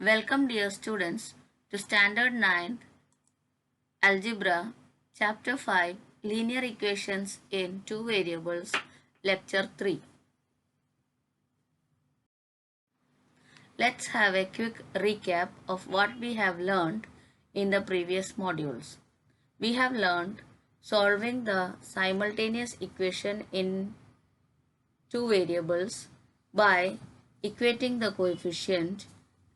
Welcome dear students to Standard 9th Algebra Chapter 5 Linear Equations in Two Variables Lecture 3. Let's have a quick recap of what we have learned in the previous modules. We have learned solving the simultaneous equation in two variables by equating the coefficient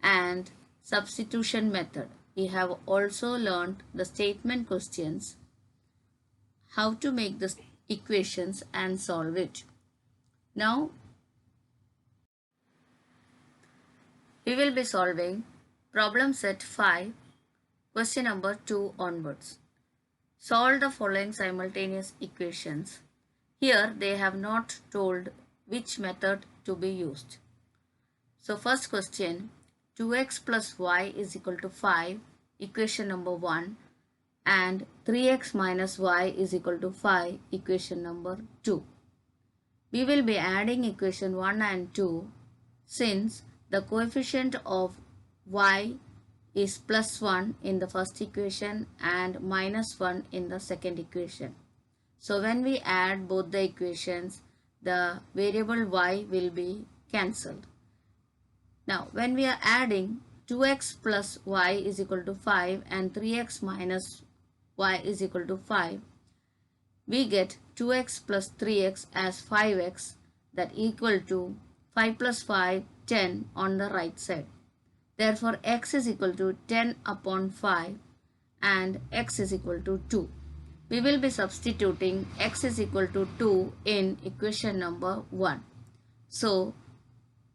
and substitution method. We have also learned the statement questions, how to make the equations and solve it. Now we will be solving problem set 5, question number 2 onwards. Solve the following simultaneous equations. Here they have not told which method to be used. So first question, 2x plus y is equal to 5, equation number 1, and 3x minus y is equal to 5, equation number 2. We will be adding equation 1 and 2 since the coefficient of y is plus 1 in the first equation and minus 1 in the second equation. So when we add both the equations, the variable y will be cancelled. Now when we are adding 2x plus y is equal to 5 and 3x minus y is equal to 5, we get 2x plus 3x as 5x, that equal to 5 plus 5, 10 on the right side. Therefore x is equal to 10 upon 5 and x is equal to 2. We will be substituting x is equal to 2 in equation number 1. So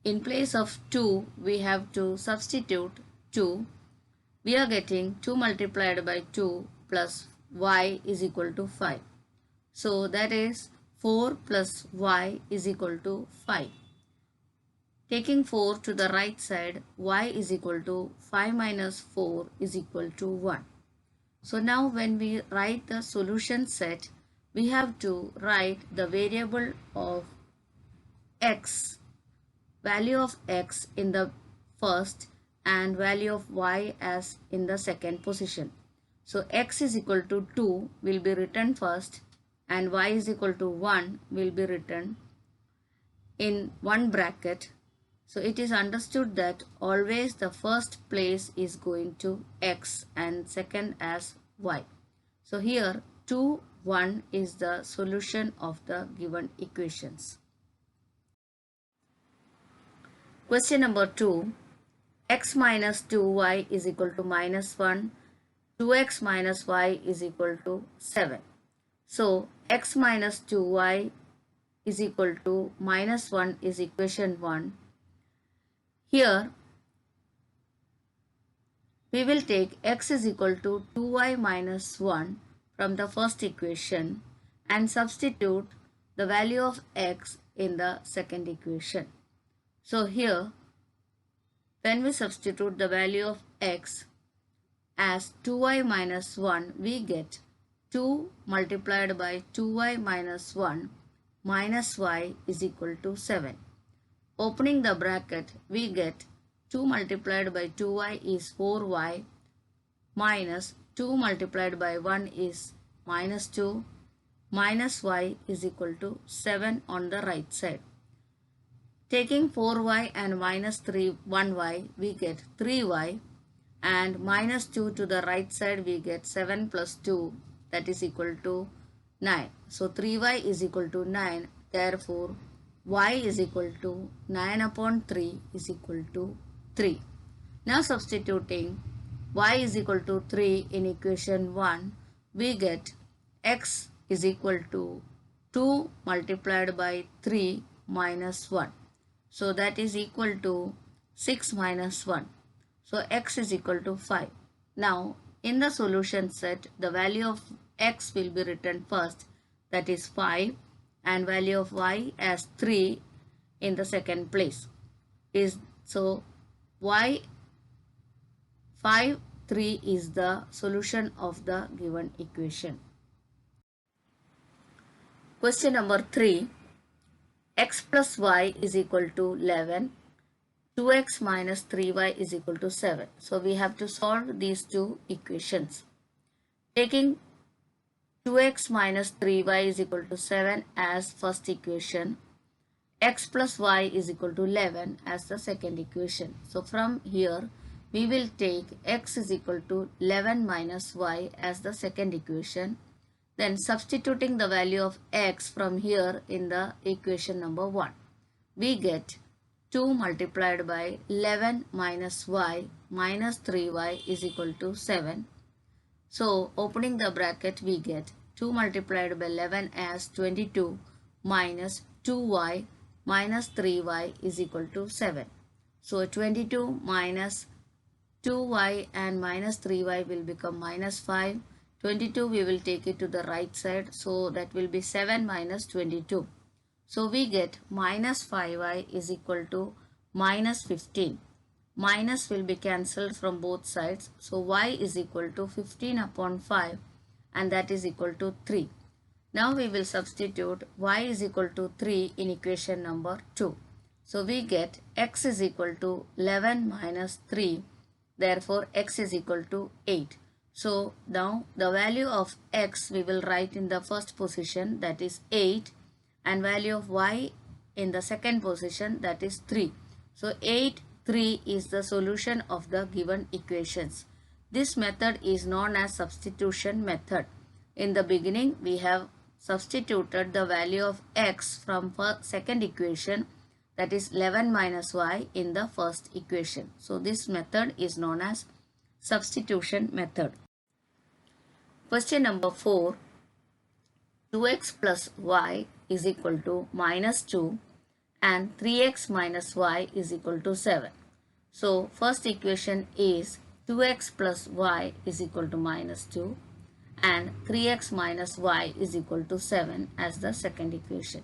in place of 2 we have to substitute 2. We are getting 2 multiplied by 2 plus y is equal to 5. So that is 4 plus y is equal to 5. Taking 4 to the right side, y is equal to 5 minus 4 is equal to 1. So now when we write the solution set, we have to write the variable of x, value of x in the first and value of y as in the second position. So x is equal to 2 will be written first and y is equal to 1 will be written in one bracket. So it is understood that always the first place is going to x and second as y. So here 2, 1 is the solution of the given equations. Question number 2, x minus 2y is equal to minus 1, 2x minus y is equal to 7. So x minus 2y is equal to minus 1 is equation 1. Here we will take x is equal to 2y minus 1 from the first equation and substitute the value of x in the second equation. So here when we substitute the value of x as 2y minus 1, we get 2 multiplied by 2y minus 1 minus y is equal to 7. Opening the bracket, we get 2 multiplied by 2y is 4y minus 2 multiplied by 1 is minus 2 minus y is equal to 7 on the right side. Taking 4y and minus 1y, we get 3y and minus 2 to the right side we get 7 plus 2, that is equal to 9. So 3y is equal to 9. Therefore y is equal to 9 upon 3 is equal to 3. Now substituting y is equal to 3 in equation 1, we get x is equal to 2 multiplied by 3 minus 1. So that is equal to 6 minus 1. So x is equal to 5. Now in the solution set, the value of x will be written first, that is 5, and value of y as 3 in the second place. So y 5, 3 is the solution of the given equation. Question number 3, x plus y is equal to 11, 2x minus 3y is equal to 7. So we have to solve these two equations. Taking 2x minus 3y is equal to 7 as first equation, x plus y is equal to 11 as the second equation. So from here we will take x is equal to 11 minus y as the second equation. Then substituting the value of x from here in the equation number 1, we get 2 multiplied by 11 minus y minus 3y is equal to 7. So opening the bracket, we get 2 multiplied by 11 as 22 minus 2y minus 3y is equal to 7. So 22 minus 2y and minus 3y will become minus 5. 22 we will take it to the right side, so that will be 7 minus 22. So we get minus 5y is equal to minus 15. Minus will be cancelled from both sides. So y is equal to 15 upon 5, and that is equal to 3. Now we will substitute y is equal to 3 in equation number 2. So we get x is equal to 11 minus 3. Therefore x is equal to 8. So now the value of x we will write in the first position, that is 8, and value of y in the second position, that is 3. So 8, 3 is the solution of the given equations. This method is known as substitution method. In the beginning we have substituted the value of x from second equation, that is 11 minus y, in the first equation. So this method is known as substitution method. Question number 4. 2x plus y is equal to minus 2 and 3x minus y is equal to 7. So first equation is 2x plus y is equal to minus 2 and 3x minus y is equal to 7 as the second equation.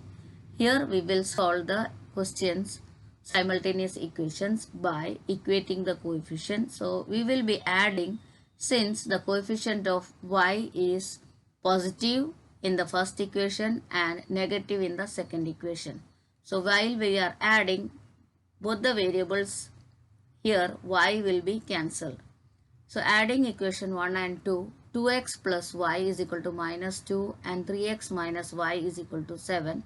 Here we will solve the questions simultaneous equations by equating the coefficient. So we will be adding, since the coefficient of y is positive in the first equation and negative in the second equation. So while we are adding both the variables, here y will be cancelled. So adding equation 1 and 2, 2x plus y is equal to minus 2 and 3x minus y is equal to 7.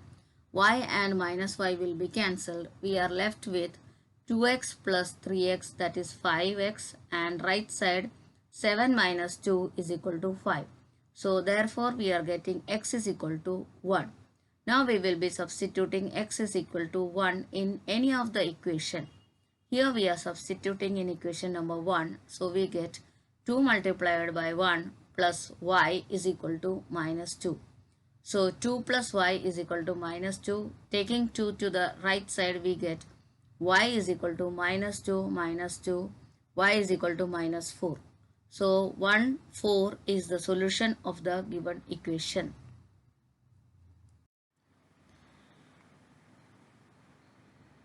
Y and minus y will be cancelled. We are left with 2x plus 3x, that is 5x, and right side 7 minus 2 is equal to 5. So therefore we are getting x is equal to 1. Now we will be substituting x is equal to 1 in any of the equation. Here we are substituting in equation number 1. So we get 2 multiplied by 1 plus y is equal to minus 2. So 2 plus y is equal to minus 2. Taking 2 to the right side, we get y is equal to minus 2 minus 2. Y is equal to minus 4. So 1, 4 is the solution of the given equation.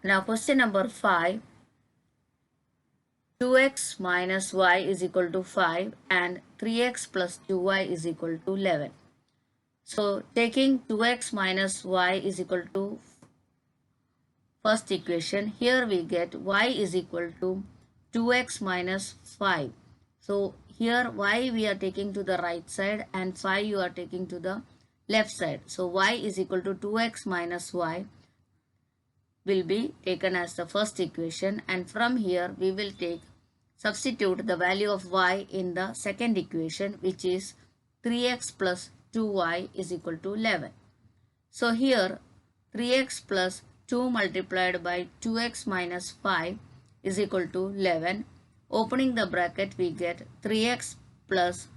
Now question number 5. 2x minus y is equal to 5 and 3x plus 2y is equal to 11. So taking 2x minus y is equal to first equation, here we get y is equal to 2x minus 5. So here y we are taking to the right side and 5 you are taking to the left side. So y is equal to 2x minus y will be taken as the first equation, and from here we will substitute the value of y in the second equation, which is 3x plus 2y is equal to 11. So here 3x plus 2 multiplied by 2x minus 5 is equal to 11. Opening the bracket, we get 3x plus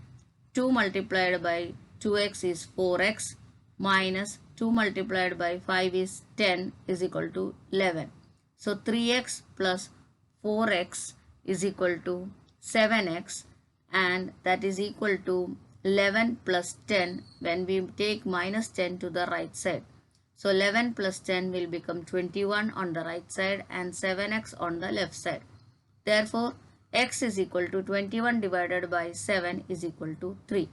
2 multiplied by 2x is 4x minus 2 multiplied by 5 is 10 is equal to 11. So 3x plus 4x is equal to 7x, and that is equal to 11 plus 10 when we take minus 10 to the right side. So 11 plus 10 will become 21 on the right side and 7x on the left side. Therefore, x is equal to 21 divided by 7 is equal to 3.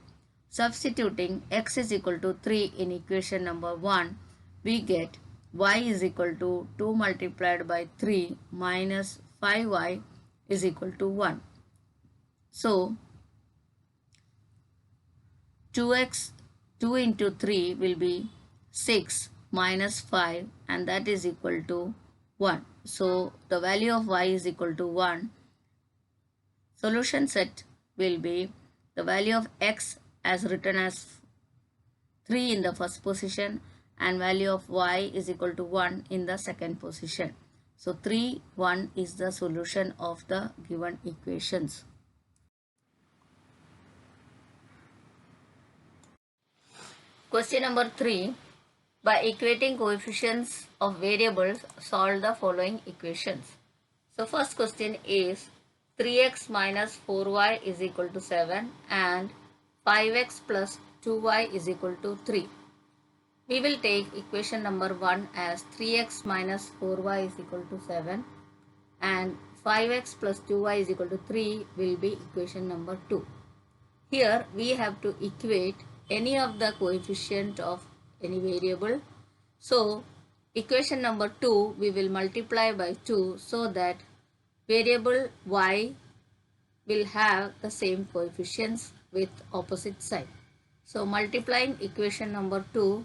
Substituting x is equal to 3 in equation number 1, we get y is equal to 2 multiplied by 3 minus 5y is equal to 1. So 2x 2 into 3 will be 6 minus 5 and that is equal to 1. So the value of y is equal to 1. Solution set will be the value of x as written as 3 in the first position and value of y is equal to 1 in the second position. So 3, 1 is the solution of the given equations. Question number 3. By equating coefficients of variables, solve the following equations. So first question is 3x minus 4y is equal to 7 and 5x plus 2y is equal to 3. We will take equation number 1 as 3x minus 4y is equal to 7 and 5x plus 2y is equal to 3 will be equation number 2. Here we have to equate any of the coefficient of any variable. So equation number 2 we will multiply by 2 so that variable y will have the same coefficients with opposite side. So multiplying equation number 2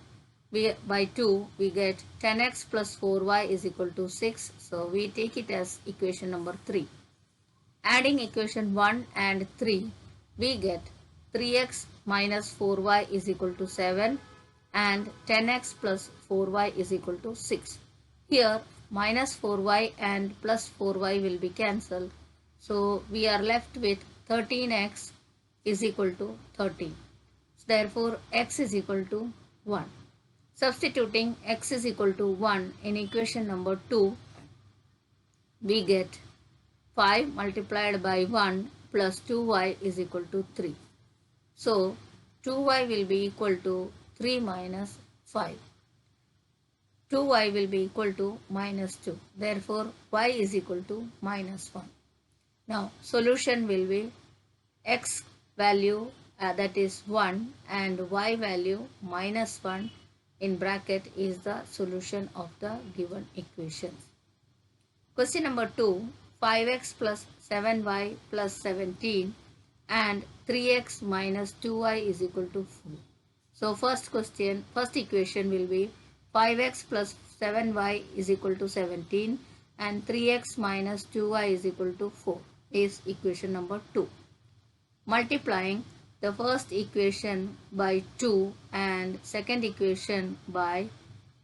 by 2 we get 10x plus 4y is equal to 6. So we take it as equation number 3. Adding equation 1 and 3 we get 3x minus 4y is equal to 7 and 10x plus 4y is equal to 6. Here minus 4y and plus 4y will be cancelled. So we are left with 13x is equal to 13. Therefore x is equal to 1. Substituting x is equal to 1 in equation number 2, we get 5 multiplied by 1 plus 2y is equal to 3. So 2y will be equal to 3 minus 5. 2y will be equal to minus 2. Therefore y is equal to minus 1. Now solution will be x value that is 1 and y value minus 1 in bracket is the solution of the given equations. Question number 2. 5x plus 7y plus 17 and 3x minus 2y is equal to 4. So first equation will be 5x plus 7y is equal to 17 and 3x minus 2y is equal to 4 is equation number 2. Multiplying the first equation by 2 and second equation by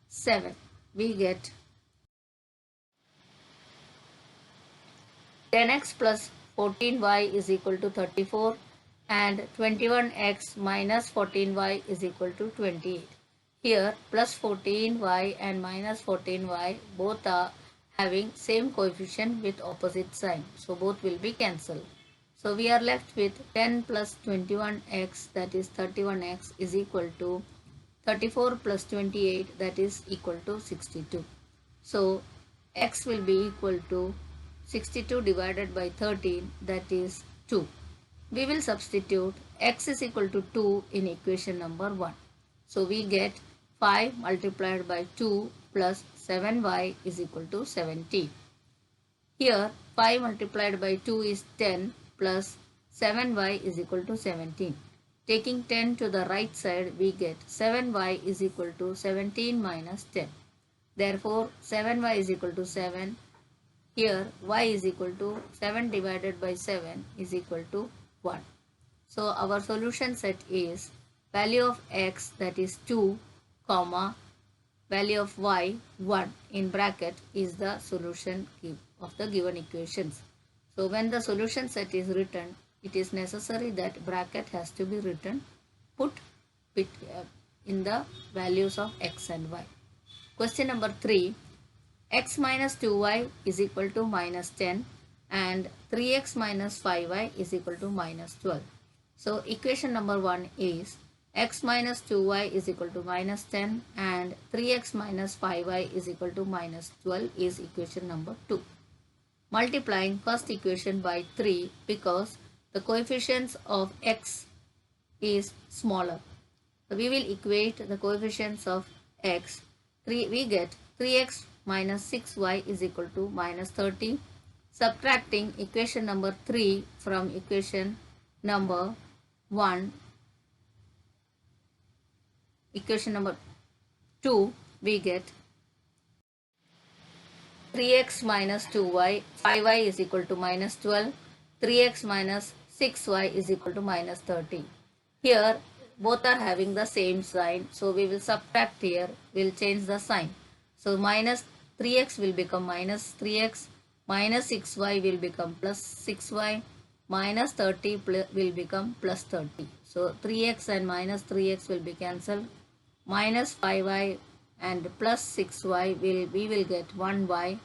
7, we get 10x plus 14y is equal to 34 and 21x minus 14y is equal to 28. Here plus 14y and minus 14y both are having same coefficient with opposite sign. So both will be cancelled. So we are left with 10 plus 21x that is 31x is equal to 34 plus 28 that is equal to 62. So x will be equal to 62 divided by 13 that is 2. We will substitute x is equal to 2 in equation number 1. So we get 5 multiplied by 2 plus 7y is equal to 17. Here 5 multiplied by 2 is 10 plus 7y is equal to 17. Taking 10 to the right side we get 7y is equal to 17 minus 10. Therefore 7y is equal to 7. Here y is equal to 7 divided by 7 is equal to 1. So our solution set is value of x that is 2 comma value of y 1 in bracket is the solution of the given equations. So when the solution set is written, it is necessary that bracket has to be written put in the values of x and y. Question number 3. X minus 2y is equal to minus 10 and 3x minus 5y is equal to minus 12. So equation number 1 is x minus 2y is equal to minus 10 and 3x minus 5y is equal to minus 12 is equation number 2. Multiplying first equation by 3 because the coefficients of x is smaller. So we will equate the coefficients of x. We get 3x minus 6y is equal to minus 30. Subtracting equation number 3 from equation number 1, equation number 2, we get 3x minus 2y, 5y is equal to minus 12, 3x minus 6y is equal to minus 30. Here both are having the same sign, so we will subtract here, we will change the sign. So minus 3x will become minus 3x, minus 6y will become plus 6y, minus 30 will become plus 30. So 3x and minus 3x will be cancelled, minus 5y and plus 6y we will get 1y,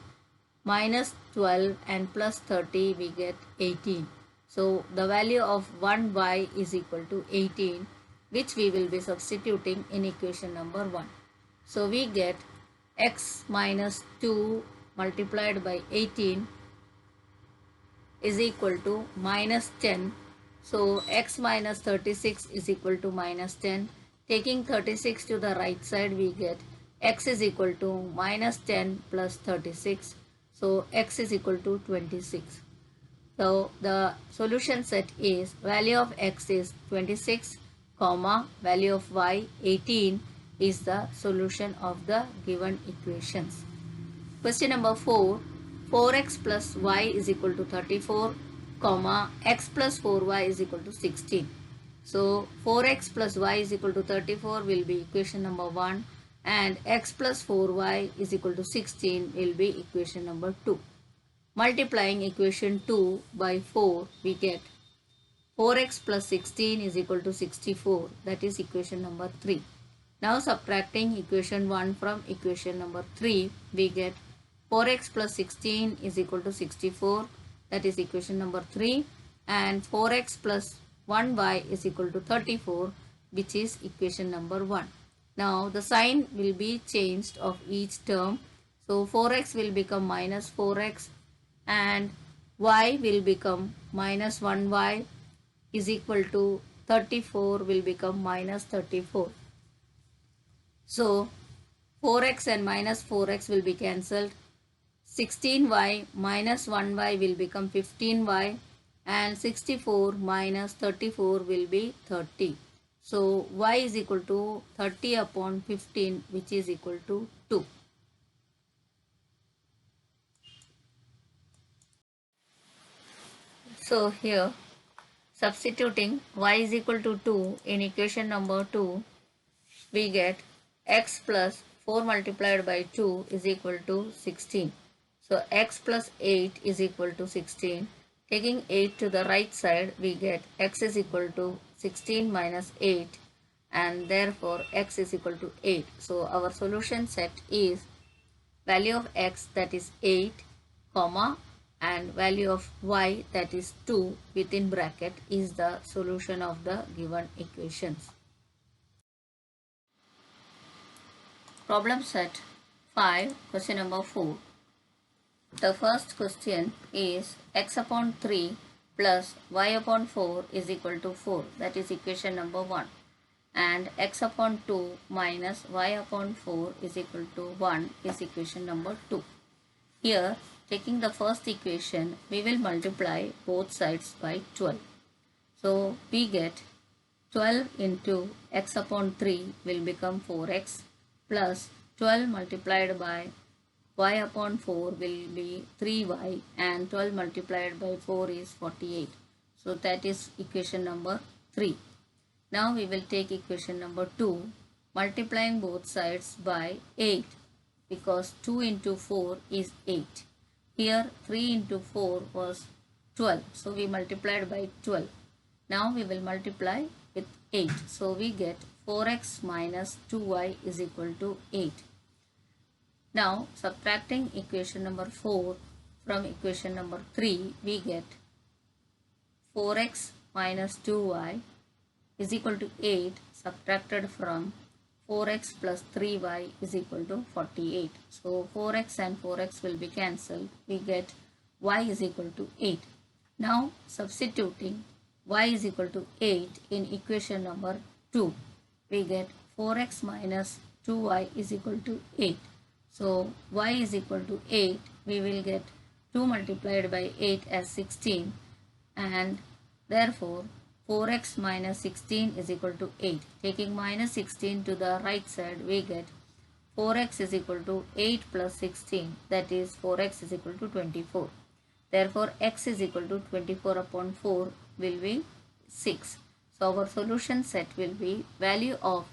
minus 12 and plus 30 we get 18. So the value of 1y is equal to 18, which we will be substituting in equation number 1. So we get x minus 2 multiplied by 18 is equal to minus 10. So x minus 36 is equal to minus 10. Taking 36 to the right side, we get x is equal to minus 10 plus 36. So x is equal to 26. So the solution set is value of x is 26, comma value of y 18 is the solution of the given equations. Question number 4. 4x plus y is equal to 34, comma x plus 4y is equal to 16. So 4x plus y is equal to 34 will be equation number 1, and x plus 4y is equal to 16 will be equation number 2. Multiplying equation 2 by 4, we get 4x plus 16 is equal to 64, that is equation number 3. Now subtracting equation 1 from equation number 3, we get 4x plus 16 is equal to 64, that is equation number 3, and 4x plus 1y is equal to 34, which is equation number 1. Now the sign will be changed of each term. So 4x will become minus 4x and y will become minus 1y is equal to 34 will become minus 34. So 4x and minus 4x will be cancelled. 16y minus 1y will become 15y, and 64 minus 34 will be 30. So y is equal to 30 upon 15, which is equal to 2. So here substituting y is equal to 2 in equation number 2, we get x plus 4 multiplied by 2 is equal to 16. So x plus 8 is equal to 16. Taking 8 to the right side, we get x is equal to 16 minus 8, and therefore x is equal to 8. So our solution set is value of x, that is 8, comma, and value of y, that is 2 within bracket, is the solution of the given equations. Problem set 5, question number 4. The first question is x upon 3 plus y upon 4 is equal to 4. That is equation number 1. And x upon 2 minus y upon 4 is equal to 1 is equation number 2. Here, taking the first equation, we will multiply both sides by 12. So we get 12 into x upon 3 will become 4x plus 12 multiplied by y upon 4 will be 3y, and 12 multiplied by 4 is 48. So that is equation number 3. Now we will take equation number 2, multiplying both sides by 8, because 2 into 4 is 8. Here 3 into 4 was 12. So we multiplied by 12. Now we will multiply with 8. So we get 4x minus 2y is equal to 8. Now subtracting equation number 4 from equation number 3, we get 4x minus 2y is equal to 8 subtracted from 4x plus 3y is equal to 48. So 4x and 4x will be cancelled. We get y is equal to 8. Now substituting y is equal to 8 in equation number 2, we get 4x minus 2y is equal to 8. So y is equal to 8. We will get 2 multiplied by 8 as 16, and therefore 4x minus 16 is equal to 8. Taking minus 16 to the right side, we get 4x is equal to 8 plus 16, that is 4x is equal to 24. Therefore x is equal to 24 upon 4 will be 6. So our solution set will be value of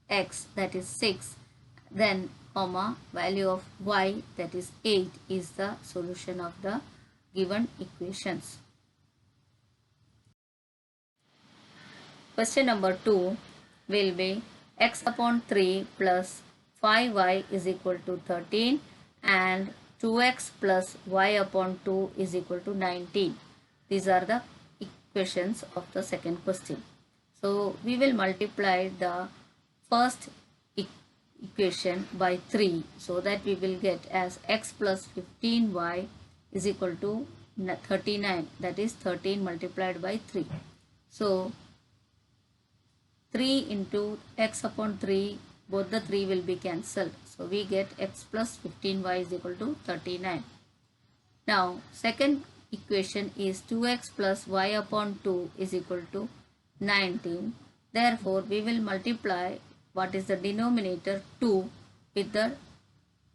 x, that is 6, then comma value of y, that is 8, is the solution of the given equations. Question number 2 will be x upon 3 plus 5y is equal to 13 and 2x plus y upon 2 is equal to 19. These are the equations of the second question. So we will multiply the first equation by 3, so that we will get as x plus 15y is equal to 39, that is 13 multiplied by 3. So 3 into x upon 3, both the 3 will be cancelled. So we get x plus 15y is equal to 39. Now second equation is 2x plus y upon 2 is equal to 19. Therefore we will multiply what is the denominator 2 with the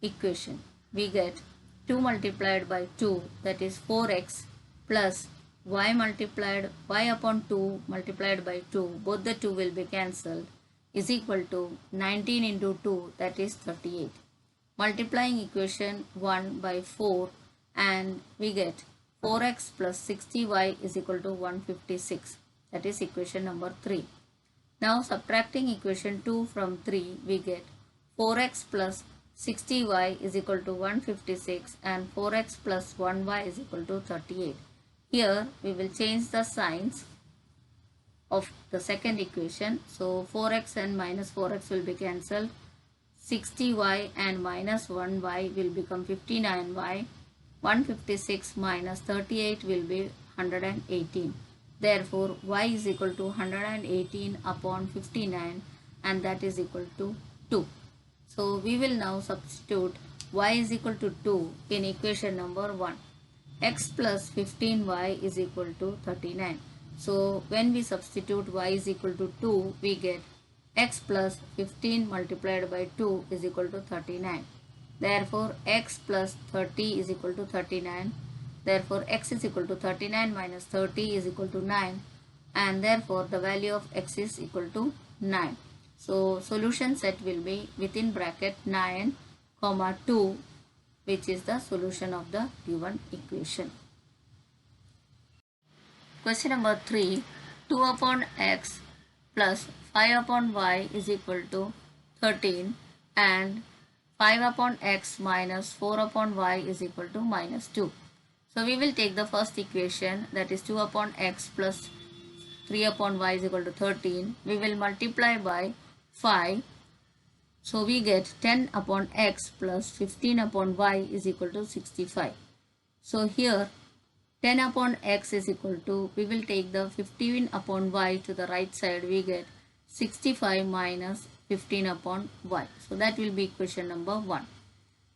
equation. We get 2 multiplied by 2, that is 4x, plus y upon 2 multiplied by 2, both the 2 will be cancelled, is equal to 19 into 2, that is 38. Multiplying equation 1 by 4, and we get 4x plus 60y is equal to 156, that is equation number 3. Now subtracting equation 2 from 3, we get 4x plus 60y is equal to 156 and 4x plus 1y is equal to 38. Here we will change the signs of the second equation. So 4x and minus 4x will be cancelled. 60y and minus 1y will become 59y. 156 minus 38 will be 118. Therefore y is equal to 118 upon 59, and that is equal to 2. So we will now substitute y is equal to 2 in equation number 1. X plus 15y is equal to 39. So when we substitute y is equal to 2, we get x plus 15 multiplied by 2 is equal to 39. Therefore x plus 30 is equal to 39. Therefore x is equal to 39 minus 30 is equal to 9, and therefore the value of x is equal to 9. So solution set will be within bracket 9 comma 2, which is the solution of the given equation. Question number 3, 2 upon x plus 5 upon y is equal to 13 and 5 upon x minus 4 upon y is equal to minus 2. So we will take the first equation, that is 2 upon x plus 3 upon y is equal to 13. We will multiply by 5. So we get 10 upon x plus 15 upon y is equal to 65. So here 10 upon x is equal to, we will take the 15 upon y to the right side, we get 65 minus 15 upon y. So that will be equation number 1.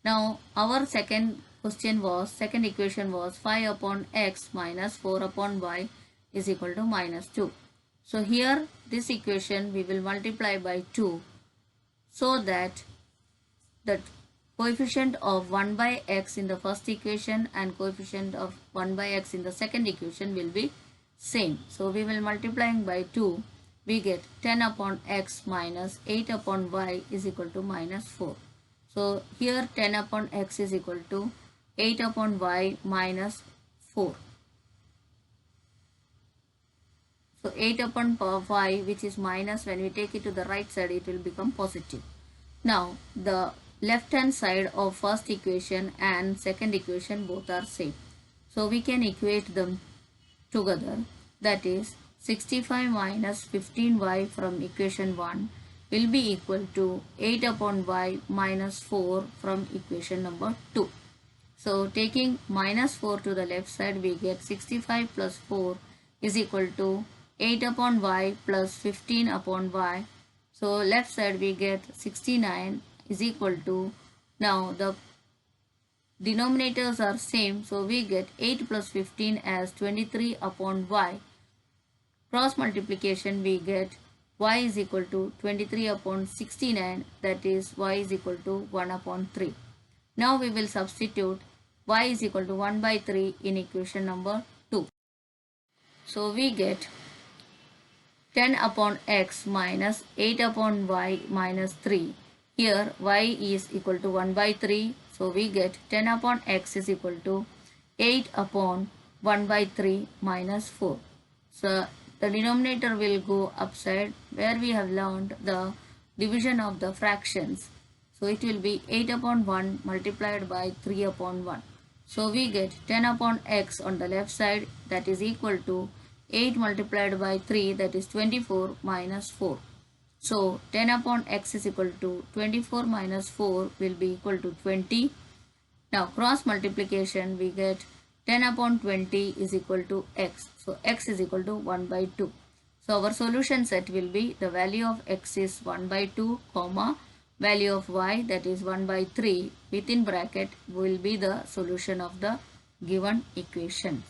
Now our second equation was 5 upon x minus 4 upon y is equal to minus 2. So here this equation we will multiply by 2, so that the coefficient of 1 by x in the first equation and coefficient of 1 by x in the second equation will be same. So we will multiplying by 2, we get 10 upon x minus 8 upon y is equal to minus 4. So here 10 upon x is equal to 8 upon y minus 4. So 8 upon y, which is minus, when we take it to the right side it will become positive. Now the left hand side of first equation and second equation both are same. So we can equate them together, that is 65 minus 15y from equation 1 will be equal to 8 upon y minus 4 from equation number 2. So taking minus 4 to the left side, we get 65 plus 4 is equal to 8 upon y plus 15 upon y. So left side we get 69 is equal to Now the denominators are same, so we get 8 plus 15 as 23 upon y. Cross multiplication we get y is equal to 23 upon 69, that is y is equal to 1 upon 3. Now we will substitute y is equal to 1 by 3 in equation number 2. So we get 10 upon x minus 8 upon y minus 3. Here y is equal to 1 by 3. So we get 10 upon x is equal to 8 upon 1 by 3 minus 4. So the denominator will go upside where we have learned the division of the fractions. So it will be 8 upon 1 multiplied by 3 upon 1. So we get 10 upon x on the left side, that is equal to 8 multiplied by 3, that is 24 minus 4. So 10 upon x is equal to 24 minus 4 will be equal to 20. Now cross multiplication we get 10 upon 20 is equal to x. So x is equal to 1 by 2. So our solution set will be the value of x is 1 by 2, comma, value of y, that is 1 by 3, within bracket will be the solution of the given equation.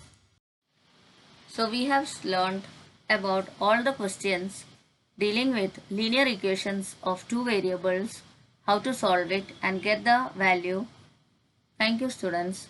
So we have learned about all the questions dealing with linear equations of two variables, how to solve it and get the value. Thank you, students.